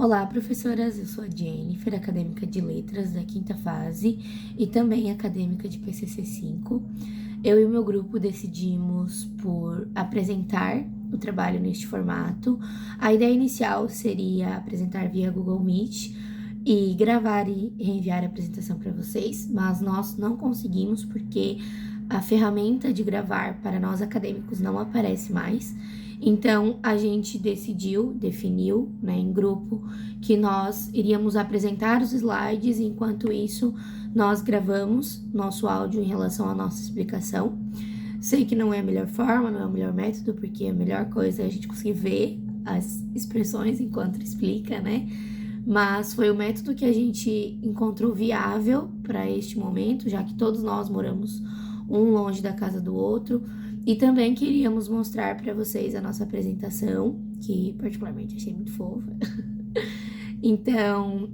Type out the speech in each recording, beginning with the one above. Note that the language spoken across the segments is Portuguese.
Olá, professoras, eu sou a Jennifer, acadêmica de letras da quinta fase e também acadêmica de PCC 5. Eu e o meu grupo decidimos por apresentar o trabalho neste formato. A ideia inicial seria apresentar via Google Meet e gravar e reenviar a apresentação para vocês, mas nós não conseguimos porque a ferramenta de gravar para nós acadêmicos não aparece mais. Então, a gente definiu, né, em grupo, que nós iríamos apresentar os slides, e enquanto isso, nós gravamos nosso áudio em relação à nossa explicação. Sei que não é a melhor forma, não é o melhor método, porque a melhor coisa é a gente conseguir ver as expressões enquanto explica, né? Mas foi o método que a gente encontrou viável para este momento, já que todos nós moramos um longe da casa do outro. E também queríamos mostrar para vocês a nossa apresentação, que particularmente achei muito fofa. Então,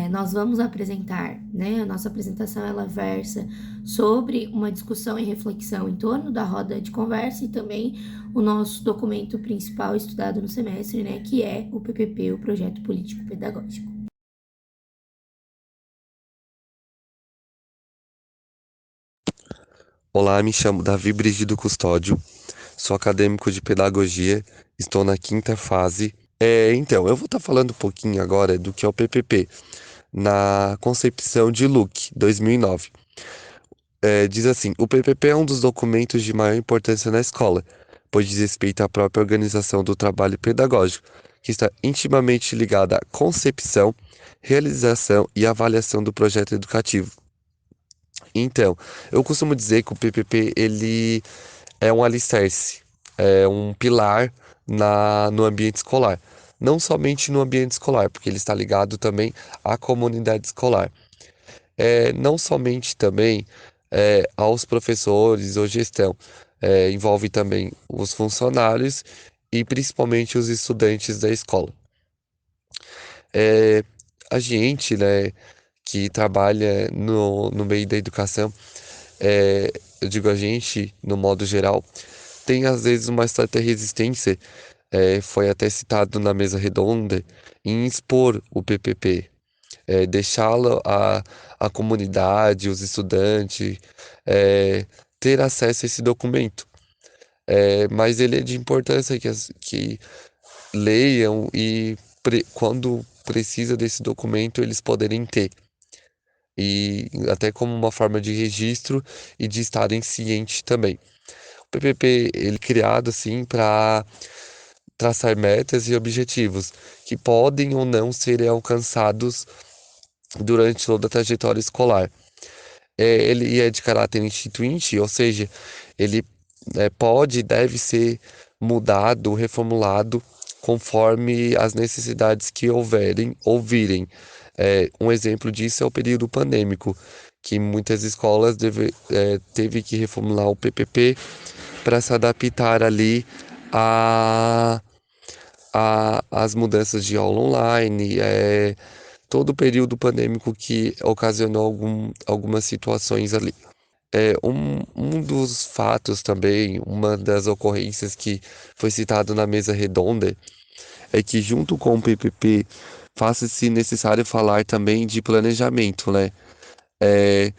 nós vamos apresentar, né? A nossa apresentação, ela versa sobre uma discussão e reflexão em torno da roda de conversa e também o nosso documento principal estudado no semestre, né? Que é o PPP, o Projeto Político Pedagógico. Olá, me chamo Davi Brigido Custódio, sou acadêmico de pedagogia, estou na quinta fase. Então, eu vou estar falando um pouquinho agora do que é o PPP, na concepção de Luc, 2009. Diz assim: o PPP é um dos documentos de maior importância na escola, pois diz respeito à própria organização do trabalho pedagógico, que está intimamente ligada à concepção, realização e avaliação do projeto educativo. Então, eu costumo dizer que o PPP ele é um alicerce, é um pilar no ambiente escolar. Não somente no ambiente escolar, porque ele está ligado também à comunidade escolar. Não somente também aos professores ou gestão, envolve também os funcionários e principalmente os estudantes da escola. É, a gente, né, que trabalha no meio da educação, eu digo a gente, no modo geral, tem às vezes uma certa resistência, foi até citado na mesa redonda, em expor o PPP, deixá-lo à comunidade, os estudantes, ter acesso a esse documento. Mas ele é de importância que leiam e quando precisa desse documento eles poderem ter. E até como uma forma de registro e de estarem cientes também. O PPP, ele é criado assim para traçar metas e objetivos que podem ou não ser alcançados durante toda a trajetória escolar. Ele é de caráter instituinte, ou seja, ele pode e deve ser mudado, reformulado conforme as necessidades que houverem ou virem. Um exemplo disso é o período pandêmico, que muitas escolas teve que reformular o PPP para se adaptar ali a as mudanças de aula online, todo o período pandêmico que ocasionou algumas situações ali. Um dos fatos também, uma das ocorrências que foi citado na mesa redonda, é que junto com o PPP faça-se necessário falar também de planejamento, né? É,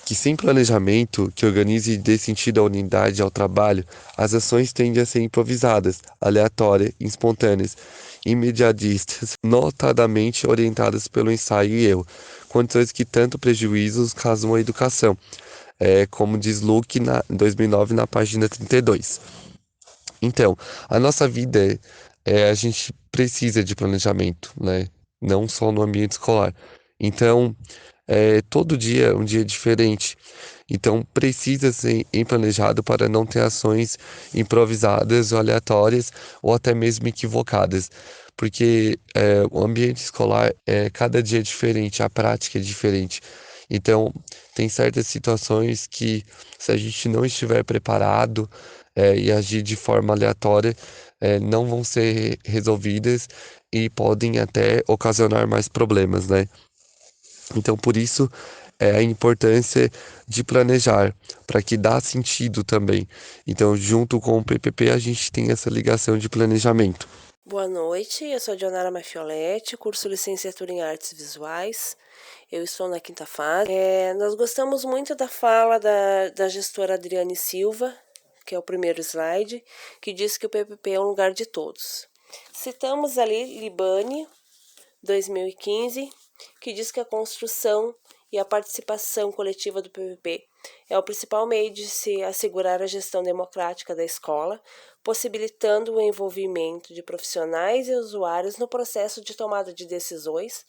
que sem planejamento que organize e dê sentido à unidade ao trabalho, as ações tendem a ser improvisadas, aleatórias, espontâneas, imediatistas, notadamente orientadas pelo ensaio e erro, condições que tanto prejuízos causam à educação, como diz Luke em 2009 na página 32. Então, a nossa vida, a gente precisa de planejamento, né? Não só no ambiente escolar. Então, todo dia é um dia diferente. Então, precisa ser planejado para não ter ações improvisadas ou aleatórias ou até mesmo equivocadas. Porque o ambiente escolar é cada dia é diferente, a prática é diferente. Então, tem certas situações que, se a gente não estiver preparado, e agir de forma aleatória, não vão ser resolvidas e podem até ocasionar mais problemas, né? Então, por isso, a importância de planejar, para que dá sentido também. Então, junto com o PPP, a gente tem essa ligação de planejamento. Boa noite, eu sou a Dionara Mafioletti, curso Licenciatura em Artes Visuais. Eu estou na quinta fase. Nós gostamos muito da fala da gestora Adriane Silva, que é o primeiro slide, que diz que o PPP é um lugar de todos. Citamos ali Libani, 2015, que diz que a construção e a participação coletiva do PPP é o principal meio de se assegurar a gestão democrática da escola, possibilitando o envolvimento de profissionais e usuários no processo de tomada de decisões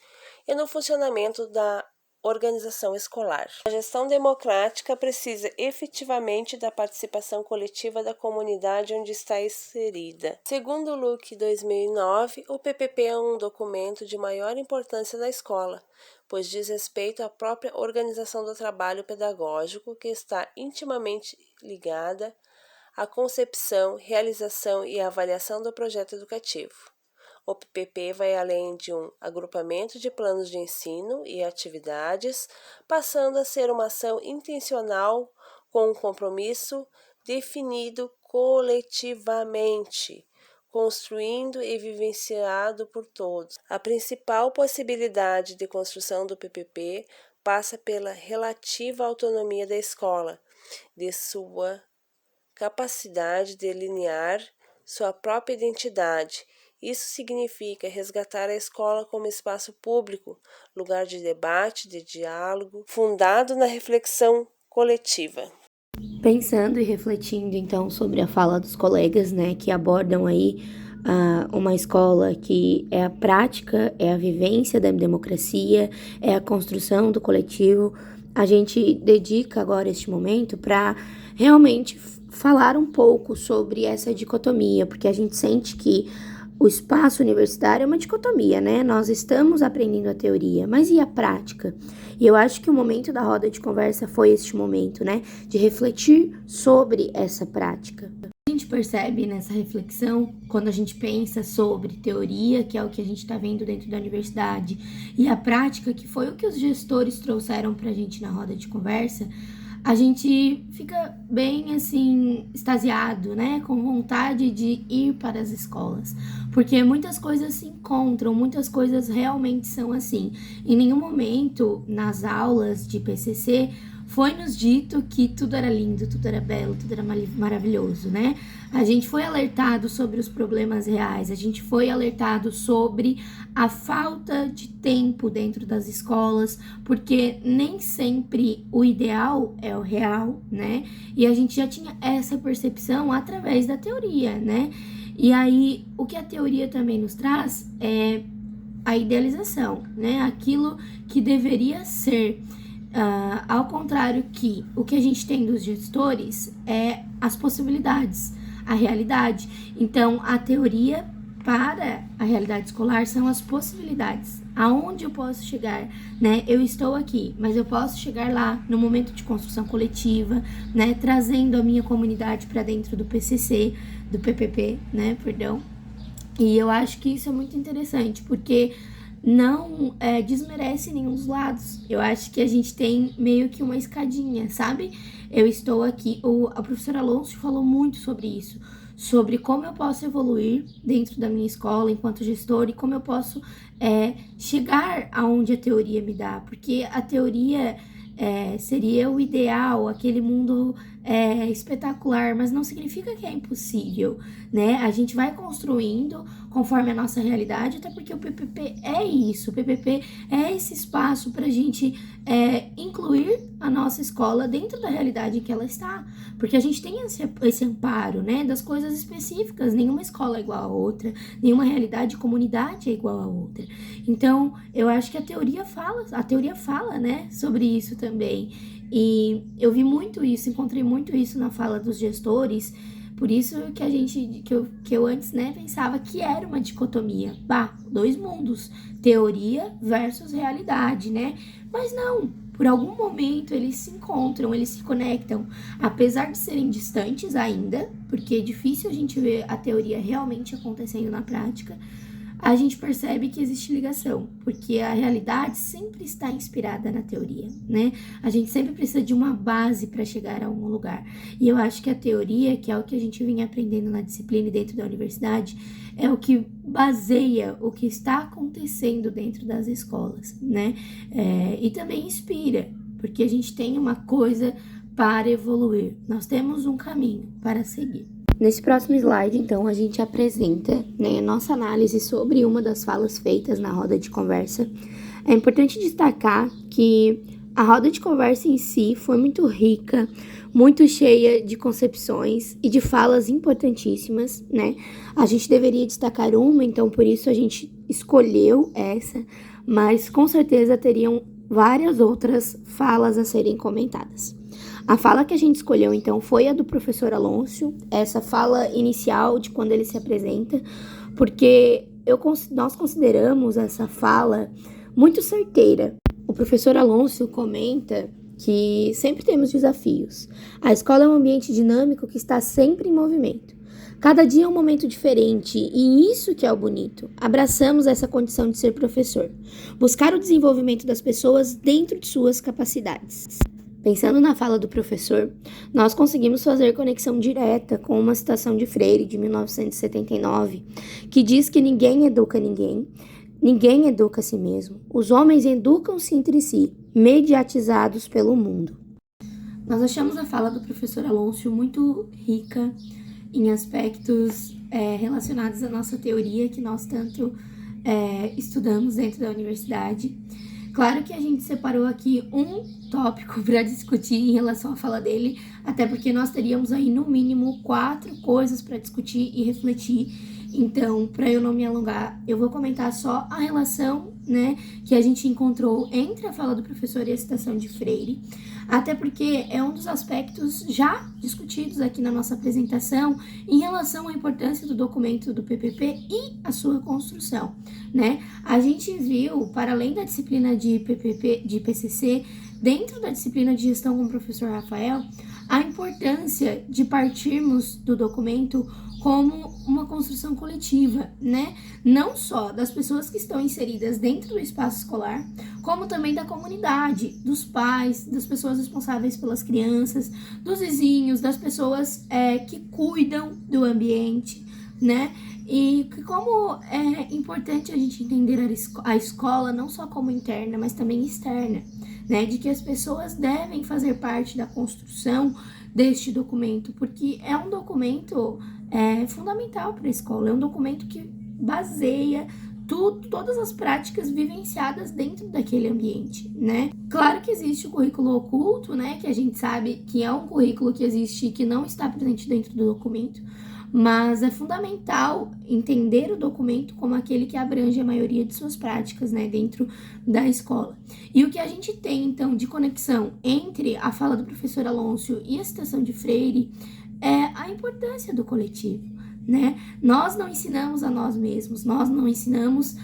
e no funcionamento da organização escolar. A gestão democrática precisa efetivamente da participação coletiva da comunidade onde está inserida. Segundo o LUC 2009, o PPP é um documento de maior importância na escola, pois diz respeito à própria organização do trabalho pedagógico, que está intimamente ligada à concepção, realização e avaliação do projeto educativo. O PPP vai além de um agrupamento de planos de ensino e atividades, passando a ser uma ação intencional com um compromisso definido coletivamente, construindo e vivenciado por todos. A principal possibilidade de construção do PPP passa pela relativa autonomia da escola, de sua capacidade de delinear sua própria identidade. Isso significa resgatar a escola como espaço público, lugar de debate, de diálogo, fundado na reflexão coletiva. Pensando e refletindo então sobre a fala dos colegas, né, que abordam aí uma escola que é a prática, é a vivência da democracia, é a construção do coletivo, a gente dedica agora este momento para realmente falar um pouco sobre essa dicotomia, porque a gente sente que o espaço universitário é uma dicotomia, né? Nós estamos aprendendo a teoria, mas e a prática? E eu acho que o momento da roda de conversa foi este momento, né? De refletir sobre essa prática. A gente percebe nessa reflexão, quando a gente pensa sobre teoria, que é o que a gente está vendo dentro da universidade, e a prática, que foi o que os gestores trouxeram para a gente na roda de conversa, a gente fica bem, assim, extasiado, né? Com vontade de ir para as escolas. Porque muitas coisas se encontram, muitas coisas realmente são assim. Em nenhum momento, nas aulas de PCC, foi nos dito que tudo era lindo, tudo era belo, tudo era maravilhoso, né? A gente foi alertado sobre os problemas reais, a gente foi alertado sobre a falta de tempo dentro das escolas, porque nem sempre o ideal é o real, né? E a gente já tinha essa percepção através da teoria, né? E aí, o que a teoria também nos traz é a idealização, né? Aquilo que deveria ser. Ao contrário que o que a gente tem dos gestores é as possibilidades, a realidade. Então, a teoria para a realidade escolar são as possibilidades. Aonde eu posso chegar, né? Eu estou aqui, mas eu posso chegar lá no momento de construção coletiva, né? Trazendo a minha comunidade para dentro do PCC, do PPP, né? Perdão. E eu acho que isso é muito interessante, porque não desmerece nenhum dos lados. Eu acho que a gente tem meio que uma escadinha, sabe? Eu estou aqui, a professora Alonso falou muito sobre isso, sobre como eu posso evoluir dentro da minha escola enquanto gestor e como eu posso chegar aonde a teoria me dá, porque a teoria seria o ideal, aquele mundo espetacular, mas não significa que é impossível, né? A gente vai construindo conforme a nossa realidade, até porque o PPP é isso, o PPP é esse espaço para a gente incluir a nossa escola dentro da realidade em que ela está, porque a gente tem esse amparo, né, das coisas específicas, nenhuma escola é igual a outra, nenhuma realidade de comunidade é igual a outra. Então, eu acho que a teoria fala, né, sobre isso também. E eu vi muito isso, encontrei muito isso na fala dos gestores, por isso que eu antes, né, pensava que era uma dicotomia. Dois mundos, teoria versus realidade, né? Mas não, por algum momento eles se encontram, eles se conectam, apesar de serem distantes ainda, porque é difícil a gente ver a teoria realmente acontecendo na prática, a gente percebe que existe ligação, porque a realidade sempre está inspirada na teoria, né? A gente sempre precisa de uma base para chegar a um lugar. E eu acho que a teoria, que é o que a gente vinha aprendendo na disciplina e dentro da universidade, é o que baseia o que está acontecendo dentro das escolas, né? E também inspira, porque a gente tem uma coisa para evoluir, nós temos um caminho para seguir. Nesse próximo slide, então, a gente apresenta, né, nossa análise sobre uma das falas feitas na roda de conversa. É importante destacar que a roda de conversa em si foi muito rica, muito cheia de concepções e de falas importantíssimas, né? A gente deveria destacar uma, então por isso a gente escolheu essa, mas com certeza teriam várias outras falas a serem comentadas. A fala que a gente escolheu, então, foi a do professor Alôncio, essa fala inicial de quando ele se apresenta, porque nós consideramos essa fala muito certeira. O professor Alôncio comenta que sempre temos desafios. A escola é um ambiente dinâmico que está sempre em movimento. Cada dia é um momento diferente e isso que é o bonito. Abraçamos essa condição de ser professor. Buscar o desenvolvimento das pessoas dentro de suas capacidades. Pensando na fala do professor, nós conseguimos fazer conexão direta com uma citação de Freire, de 1979, que diz que ninguém educa ninguém, ninguém educa a si mesmo. Os homens educam-se entre si, mediatizados pelo mundo. Nós achamos a fala do professor Alôncio muito rica em aspectos relacionados à nossa teoria, que nós tanto estudamos dentro da universidade. Claro que a gente separou aqui um tópico para discutir em relação à fala dele, até porque nós teríamos aí no mínimo 4 coisas para discutir e refletir. Então, para eu não me alongar, eu vou comentar só a relação, né, que a gente encontrou entre a fala do professor e a citação de Freire, até porque é um dos aspectos já discutidos aqui na nossa apresentação em relação à importância do documento do PPP e a sua construção, né? A gente viu, para além da disciplina de PPP, de PCC, dentro da disciplina de gestão com o professor Rafael, a importância de partirmos do documento como uma construção coletiva, né? Não só das pessoas que estão inseridas dentro do espaço escolar, como também da comunidade, dos pais, das pessoas responsáveis pelas crianças, dos vizinhos, das pessoas que cuidam do ambiente, né? E como é importante a gente entender a escola não só como interna, mas também externa, né? De que as pessoas devem fazer parte da construção deste documento, porque é um documento fundamental para a escola, é um documento que baseia todas as práticas vivenciadas dentro daquele ambiente, né? Claro que existe o currículo oculto, né? Que a gente sabe que é um currículo que existe e que não está presente dentro do documento, mas é fundamental entender o documento como aquele que abrange a maioria de suas práticas, né, dentro da escola. E o que a gente tem, então, de conexão entre a fala do professor Alôncio e a citação de Freire é a importância do coletivo, né? Nós não ensinamos a nós mesmos, nós não ensinamos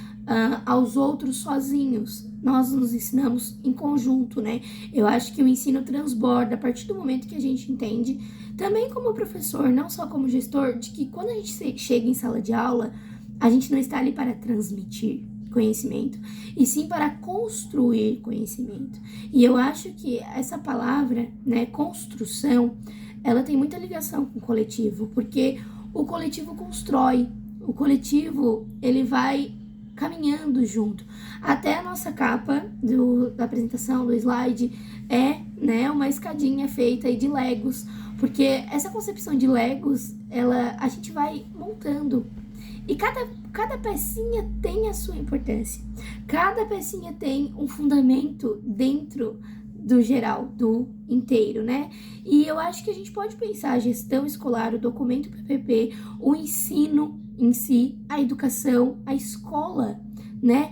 aos outros sozinhos, nós nos ensinamos em conjunto, né? Eu acho que o ensino transborda a partir do momento que a gente entende, também como professor, não só como gestor, de que quando a gente chega em sala de aula, a gente não está ali para transmitir conhecimento, e sim para construir conhecimento. E eu acho que essa palavra, né, construção, ela tem muita ligação com o coletivo, porque o coletivo constrói, o coletivo, ele vai caminhando junto. Até a nossa capa da apresentação, do slide, né, uma escadinha feita aí de Legos, porque essa concepção de Legos, a gente vai montando. E cada pecinha tem a sua importância. Cada pecinha tem um fundamento dentro do geral, do inteiro, né? E eu acho que a gente pode pensar a gestão escolar, o documento PPP, o ensino em si, a educação, a escola, né?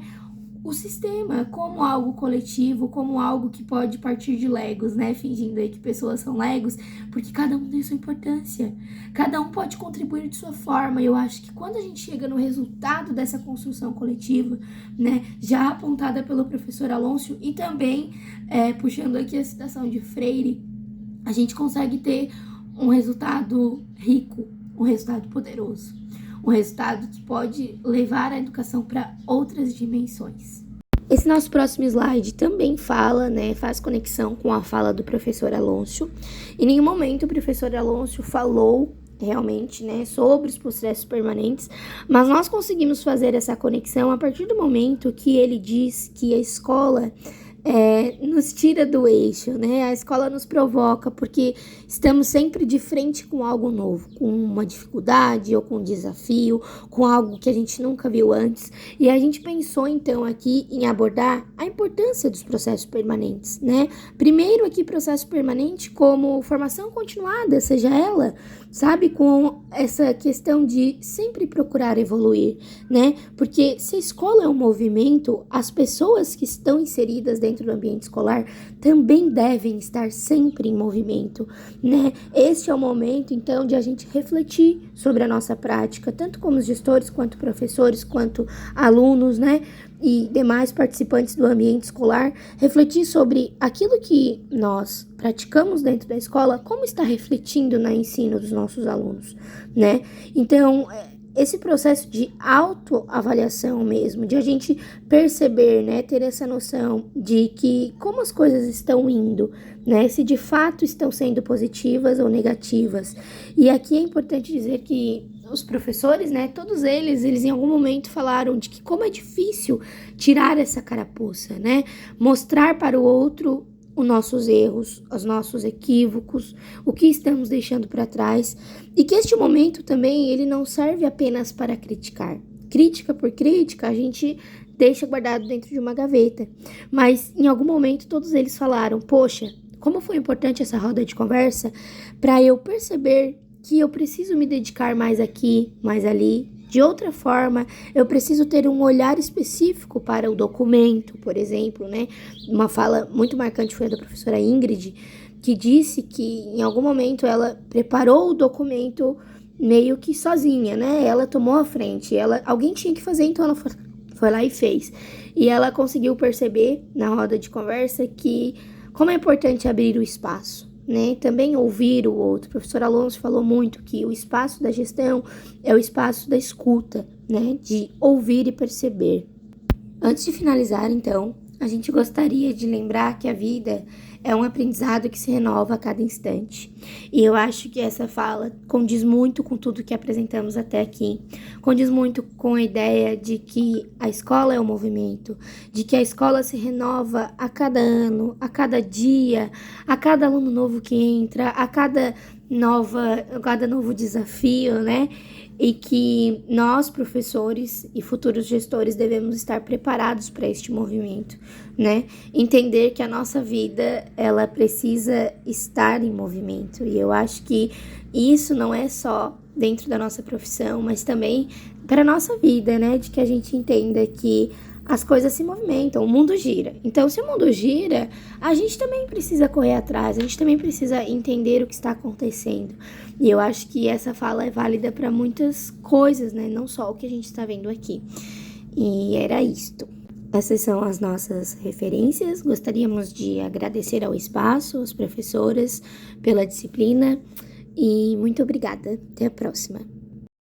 O sistema como algo coletivo, como algo que pode partir de Legos, né? Fingindo aí que pessoas são Legos, porque cada um tem sua importância. Cada um pode contribuir de sua forma. E eu acho que quando a gente chega no resultado dessa construção coletiva, né? Já apontada pelo professor Alôncio e também puxando aqui a citação de Freire, a gente consegue ter um resultado rico, um resultado poderoso. um resultado que pode levar a educação para outras dimensões. Esse nosso próximo slide também fala, faz conexão com a fala do professor Alonso. Em nenhum momento o professor Alonso falou realmente, sobre os processos permanentes, mas nós conseguimos fazer essa conexão a partir do momento que ele diz que a escola nos tira do eixo, A escola nos provoca porque estamos sempre de frente com algo novo, com uma dificuldade ou com um desafio, com algo que a gente nunca viu antes. E a gente pensou então aqui em abordar a importância dos processos permanentes, Primeiro aqui processo permanente como formação continuada, seja ela, com essa questão de sempre procurar evoluir, Porque se a escola é um movimento, as pessoas que estão inseridas dentro do ambiente escolar também devem estar sempre em movimento, Este é o momento, então, de a gente refletir sobre a nossa prática, tanto como gestores, quanto professores, quanto alunos, e demais participantes do ambiente escolar, refletir sobre aquilo que nós praticamos dentro da escola, como está refletindo no ensino dos nossos alunos, Então, esse processo de autoavaliação mesmo, de a gente perceber, ter essa noção de que como as coisas estão indo, se de fato estão sendo positivas ou negativas. E aqui é importante dizer que os professores, todos eles em algum momento falaram de que como é difícil tirar essa carapuça, mostrar para o outro os nossos erros, os nossos equívocos, o que estamos deixando para trás, e que este momento também ele não serve apenas para criticar. Crítica por crítica a gente deixa guardado dentro de uma gaveta, mas em algum momento todos eles falaram, poxa, como foi importante essa roda de conversa para eu perceber que eu preciso me dedicar mais aqui, mais ali. De outra forma, eu preciso ter um olhar específico para o documento, por exemplo, Uma fala muito marcante foi a da professora Ingrid, que disse que em algum momento ela preparou o documento meio que sozinha, Ela tomou a frente, alguém tinha que fazer, então ela foi lá e fez. E ela conseguiu perceber na roda de conversa que como é importante abrir o espaço. Também ouvir o outro. O professor Alonso falou muito que o espaço da gestão é o espaço da escuta, de ouvir e perceber. Antes de finalizar, então, a gente gostaria de lembrar que a vida é um aprendizado que se renova a cada instante. E eu acho que essa fala condiz muito com tudo que apresentamos até aqui. Condiz muito com a ideia de que a escola é um movimento, de que a escola se renova a cada ano, a cada dia, a cada aluno novo que entra, a cada novo desafio, E que nós, professores e futuros gestores, devemos estar preparados para este movimento, Entender que a nossa vida, ela precisa estar em movimento. E eu acho que isso não é só dentro da nossa profissão, mas também para a nossa vida, De que a gente entenda que as coisas se movimentam, o mundo gira. Então, se o mundo gira, a gente também precisa correr atrás, a gente também precisa entender o que está acontecendo. E eu acho que essa fala é válida para muitas coisas, Não só o que a gente está vendo aqui. E era isto. Essas são as nossas referências. Gostaríamos de agradecer ao espaço, às professoras, pela disciplina. E muito obrigada. Até a próxima.